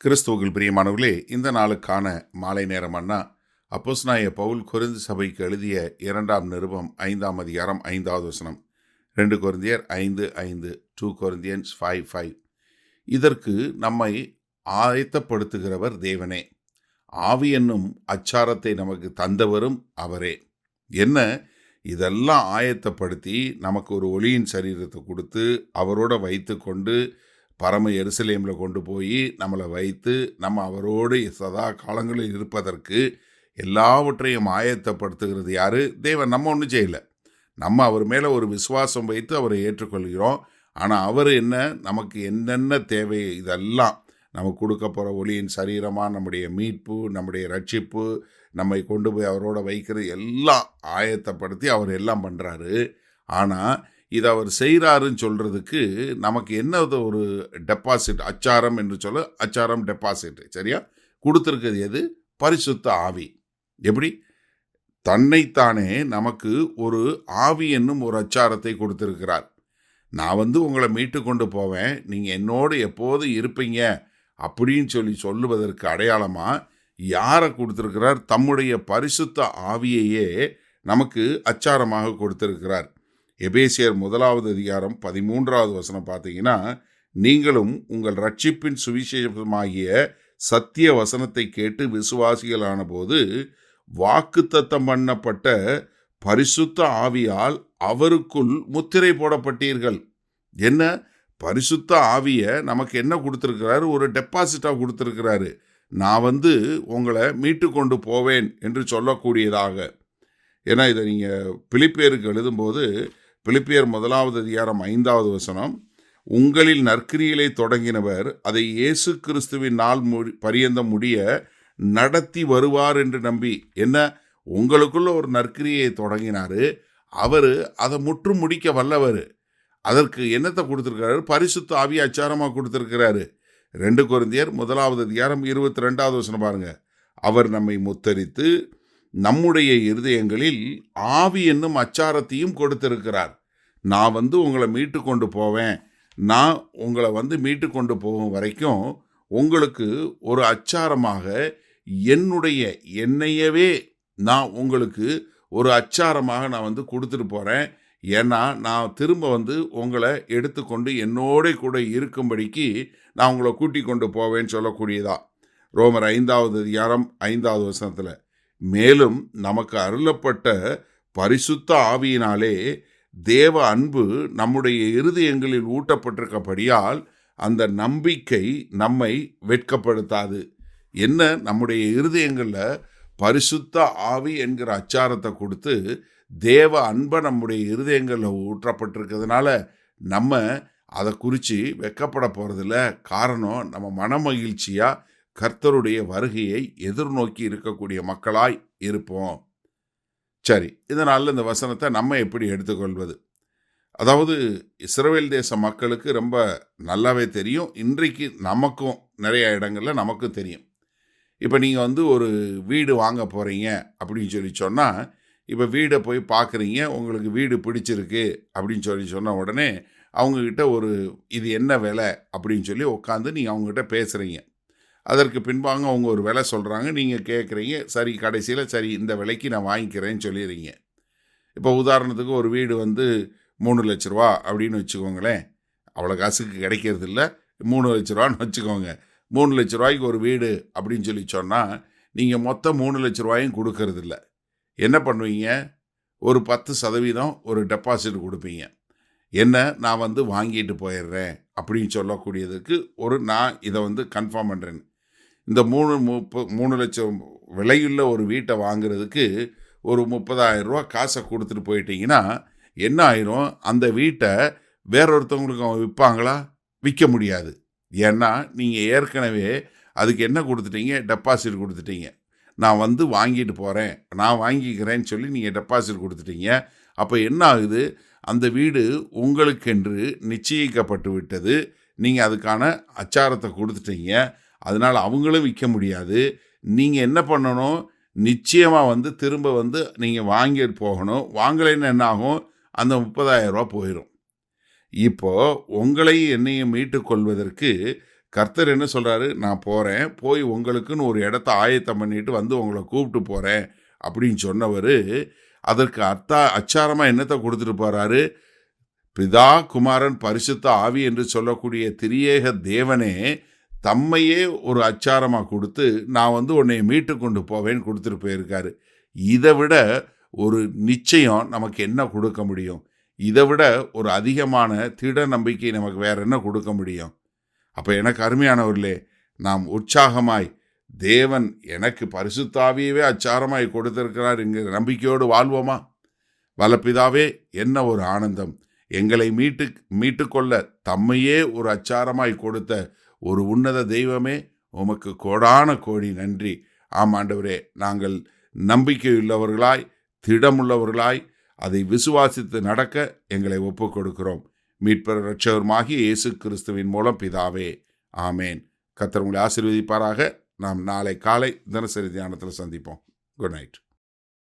கிறிஸ்துவுக்குள் பிரியமானவர்களே, இந்த நாளுக்கான மாலை நேரம் அண்ணா அப்போஸ்தலனாகிய பவுல் கொரிந்து சபைக்கு எழுதிய 2ஆம் நிருபம் 5ஆம் அதிகாரம் 5வது வசனம். 2 கொரிந்தியர் 5:5, 2 Corinthians 5:5. இதற்கு நம்மை ஆயத்தப்படுத்துகிறவர் தேவனே, ஆவி என்னும் அச்சாரத்தை நமக்கு தந்தவரும் அவரே. என்ன இதெல்லாம் ஆயத்தப்படுத்தி நமக்கு ஒரு ஒளியின் சரீரத்தை கொடுத்து அவரோட வைத்து கொண்டு பரம எருசலேமில் கொண்டு போய் நம்மளை வைத்து நம்ம அவரோடு சதா காலங்களில் இருப்பதற்கு எல்லாவற்றையும் ஆயத்தப்படுத்துகிறது யாரு? தேவன். நம்ம ஒன்றும் செய்யலை. நம்ம அவர் மேலே ஒரு விசுவாசம் வைத்து அவரை ஏற்றுக்கொள்கிறோம். ஆனால் அவர் என்ன, நமக்கு என்னென்ன தேவை இதெல்லாம் நமக்கு கொடுக்க போகிற ஒளியின் சரீரமாக நம்முடைய மீட்பு, நம்முடைய ரட்சிப்பு, நம்மை கொண்டு போய் அவரோட வைக்கிறது எல்லாம் ஆயத்தப்படுத்தி அவர் எல்லாம் பண்ணுறாரு. ஆனால் இதை அவர் செய்கிறாருன்னு சொல்கிறதுக்கு நமக்கு என்ன ஒரு டெபாசிட், அச்சாரம் என்று சொல்ல, அச்சாரம் டெபாசிட் சரியா கொடுத்துருக்கிறது எது? பரிசுத்த ஆவி. எப்படி? தன்னைத்தானே நமக்கு ஒரு ஆவி என்னும் ஒரு அச்சாரத்தை கொடுத்துருக்கிறார். நான் உங்களை மீட்டு கொண்டு போவேன், நீங்கள் என்னோடு எப்போது இருப்பீங்க அப்படின்னு சொல்லுவதற்கு அடையாளமாக யாரை கொடுத்துருக்கிறார்? தம்முடைய பரிசுத்த ஆவியையே நமக்கு அச்சாரமாக கொடுத்துருக்கிறார். எபேசியர் 1வது அதிகாரம் 13வது வசனம் பார்த்தீங்கன்னா, நீங்களும் உங்கள் ரட்சிப்பின் சுவிசேஷமாகிய சத்திய வசனத்தை கேட்டு விசுவாசிகளான போது வாக்குத்தத்தம் பண்ணப்பட்ட பரிசுத்த ஆவியால் அவருக்குள் முத்திரை போடப்பட்டீர்கள். என்ன? பரிசுத்த ஆவியை நமக்கு என்ன கொடுத்துருக்கிறாரு? ஒரு டெபாசிட்டாக கொடுத்துருக்கிறாரு. நான் உங்களை மீட்டு கொண்டு போவேன் என்று சொல்லக்கூடியதாக. ஏன்னா இதை நீங்கள் பிலிப்பியருக்கு எழுதும்போது, பிலிப்பியர் 1வது அதிகாரம் 5வது வசனம், உங்களில் நற்கிரிகளை தொடங்கினவர் அதை இயேசு கிறிஸ்துவின் நாள் பரியந்தம் முடிய நடத்தி வருவார் என்று நம்பி. என்ன? உங்களுக்குள்ள ஒரு நற்கிரியை தொடங்கினார், அவர் அதை முற்றும் முடிக்க வல்லவர். அதற்கு என்னத்தை கொடுத்துருக்கிறாரு? பரிசுத்த ஆவி அச்சாரமாக கொடுத்துருக்கிறாரு. 2 கொரிந்தியர் 1வது அதிகாரம் 22வது வசனம் பாருங்க. அவர் நம்மை முத்தரித்து நம்முடைய இருதயங்களில் ஆவி என்னும் அச்சாரத்தையும் கொடுத்திருக்கிறார். நான் உங்களை மீட்டு கொண்டு போவேன், நான் உங்களை மீட்டு கொண்டு போகும் வரைக்கும் உங்களுக்கு ஒரு அச்சாரமாக என்னையவே நான் உங்களுக்கு ஒரு அச்சாரமாக நான் கொடுத்துட்டு போகிறேன். ஏன்னா நான் திரும்ப உங்களை எடுத்துக்கொண்டு என்னோட கூட இருக்கும்படிக்கு நான் உங்களை கூட்டி கொண்டு போவேன்னு சொல்லக்கூடியதா. ரோமர் 5வது அதிகாரம் 5வது வசனத்தில், மேலும் நமக்கு அருளப்பட்ட பரிசுத்த ஆவியினாலே தேவ அன்பு நம்முடைய இருதயங்களில் ஊட்டப்பட்டிருக்கப்படியால் அந்த நம்பிக்கை நம்மை வெட்கப்படுத்தாது. என்ன? நம்முடைய இருதயங்களில் பரிசுத்த ஆவி என்கிற அச்சாரத்தை கொடுத்து தேவ அன்பை நம்முடைய இருதயங்களில் ஊற்றப்பட்டிருக்கிறதுனால நம்ம அதை குறித்து வெட்கப்பட போகிறதில்ல. காரணம், நம்ம மன மகிழ்ச்சியாக கர்த்தருடைய வருகையை எதிர்நோக்கி இருக்கக்கூடிய மக்களாய் இருப்போம். சரி, இதனால் இந்த வசனத்தை நம்ம எப்படி எடுத்துக்கொள்வது? அதாவது இஸ்ரவேல் தேச மக்களுக்கு ரொம்ப நல்லாவே தெரியும், இன்றைக்கு நமக்கும் நிறைய இடங்களில் நமக்கும் தெரியும். இப்போ நீங்கள் ஒரு வீடு வாங்க போகிறீங்க அப்படின்னு சொன்னால், இப்போ வீடை போய் பார்க்குறீங்க, உங்களுக்கு வீடு பிடிச்சிருக்கு அப்படின்னு சொன்ன உடனே அவங்கக்கிட்ட இது என்ன விலை அப்படின்னு உட்காந்து நீங்கள் அவங்ககிட்ட பேசுகிறீங்க. அதற்கு பின்பாங்க அவங்க ஒரு விலை சொல்கிறாங்க, நீங்கள் கேட்குறீங்க. சரி, கடைசியில் சரி இந்த விலைக்கு நான் வாங்கிக்கிறேன்னு சொல்லிடுறீங்க. இப்போ உதாரணத்துக்கு ஒரு வீடு 3 லட்ச ரூபா அப்படின்னு வச்சுக்கோங்களேன். அவ்வளோ காசுக்கு கிடைக்கிறது இல்லை, 3 லட்ச ரூபான்னு வச்சுக்கோங்க. 3 லட்ச ரூபாய்க்கு ஒரு வீடு அப்படின்னு சொன்னால் நீங்கள் மொத்தம் 3 லட்ச ரூபாயும் கொடுக்கறது இல்லை. என்ன பண்ணுவீங்க? ஒரு 10% ஒரு டெபாசிட் கொடுப்பீங்க. என்ன? நான் வாங்கிட்டு போயிடுறேன் அப்படின்னு சொல்லக்கூடியதுக்கு நான் இதை கன்ஃபார்ம் பண்ணுறேன். இந்த 3 லட்சம் விலையுள்ள ஒரு வீட்டை வாங்குறதுக்கு ஒரு 30,000 ரூபா காசை கொடுத்துட்டு போயிட்டீங்கன்னா என்ன ஆயிரும்? அந்த வீட்டை வேறொருத்தவங்களுக்கு அவங்க விற்பாங்களா? விற்க முடியாது. ஏன்னா நீங்கள் ஏற்கனவே அதுக்கு என்ன கொடுத்துட்டீங்க? டெபாசிட் கொடுத்துட்டீங்க. நான் வாங்கிட்டு போகிறேன், நான் வாங்கிக்கிறேன்னு சொல்லி நீங்கள் டெபாசிட் கொடுத்துட்டீங்க. அப்போ என்ன ஆகுது? அந்த வீடு உங்களுக்கென்று நிச்சயிக்கப்பட்டு விட்டது. நீங்கள் அதுக்கான அச்சாரத்தை கொடுத்துட்டீங்க. அதனால் அவங்களும் விற்க முடியாது. நீங்கள் என்ன பண்ணணும்? நிச்சயமாக திரும்ப நீங்கள் வாங்கிட்டு போகணும். வாங்கலைன்னு என்ன ஆகும்? அந்த 30,000 ரூபா போயிடும். இப்போது உங்களையும் என்னையும் மீட்டு கொள்வதற்கு கர்த்தர் என்ன சொல்கிறாரு, நான் போகிறேன், போய் உங்களுக்குன்னு ஒரு இடத்த ஆயத்தம் பண்ணிட்டு வந்து உங்களை கூப்பிட்டு போகிறேன் அப்படின்னு சொன்னவர், அதற்கு அச்சாரமாக என்னத்தை கொடுத்துட்டு போகிறாரு? பிதா, குமாரன், பரிசுத்த ஆவி என்று சொல்லக்கூடிய திரியேக தேவனே தம்மையே ஒரு அச்சாரமாக கொடுத்து, நான் வந்து உன்னை மீட்டு கொண்டு போவேன்னு கொடுத்துட்டு போயிருக்காரு. இதை விட ஒரு நிச்சயம் நமக்கு என்ன கொடுக்க முடியும்? இதை விட ஒரு அதிகமான திட நம்பிக்கை நமக்கு வேற என்ன கொடுக்க முடியும்? அப்போ எனக்கு அருமையானவர்களே, நாம் உற்சாகமாய் தேவன் எனக்கு பரிசுத்த ஆவியவே அச்சாரமாய் கொடுத்திருக்கிறார் என்கிற நம்பிக்கையோடு வாழ்வோமா? வல்லபிதாவே, என்ன ஒரு ஆனந்தம்! எங்களை மீட்டுக்கொள்ள தம்மையே ஒரு அச்சாரமாய் கொடுத்த ஒரு உன்னத தெய்வமே, உமக்கு கோடான கோடி நன்றி. ஆமாண்டவரே, நாங்கள் நம்பிக்கையுள்ளவர்களாய், திடமுள்ளவர்களாய், அதை விசுவாசித்து நடக்க எங்களை ஒப்புக் கொடுக்கிறோம். மீட்பர் இரட்சகருமாகிய இயேசு கிறிஸ்துவின் மூலம் பிதாவே, ஆமேன். கர்த்தர் உங்களை ஆசீர்வதிப்பாராக. நாம் நாளை காலை தினசரி தியானத்தில் சந்திப்போம். Good night.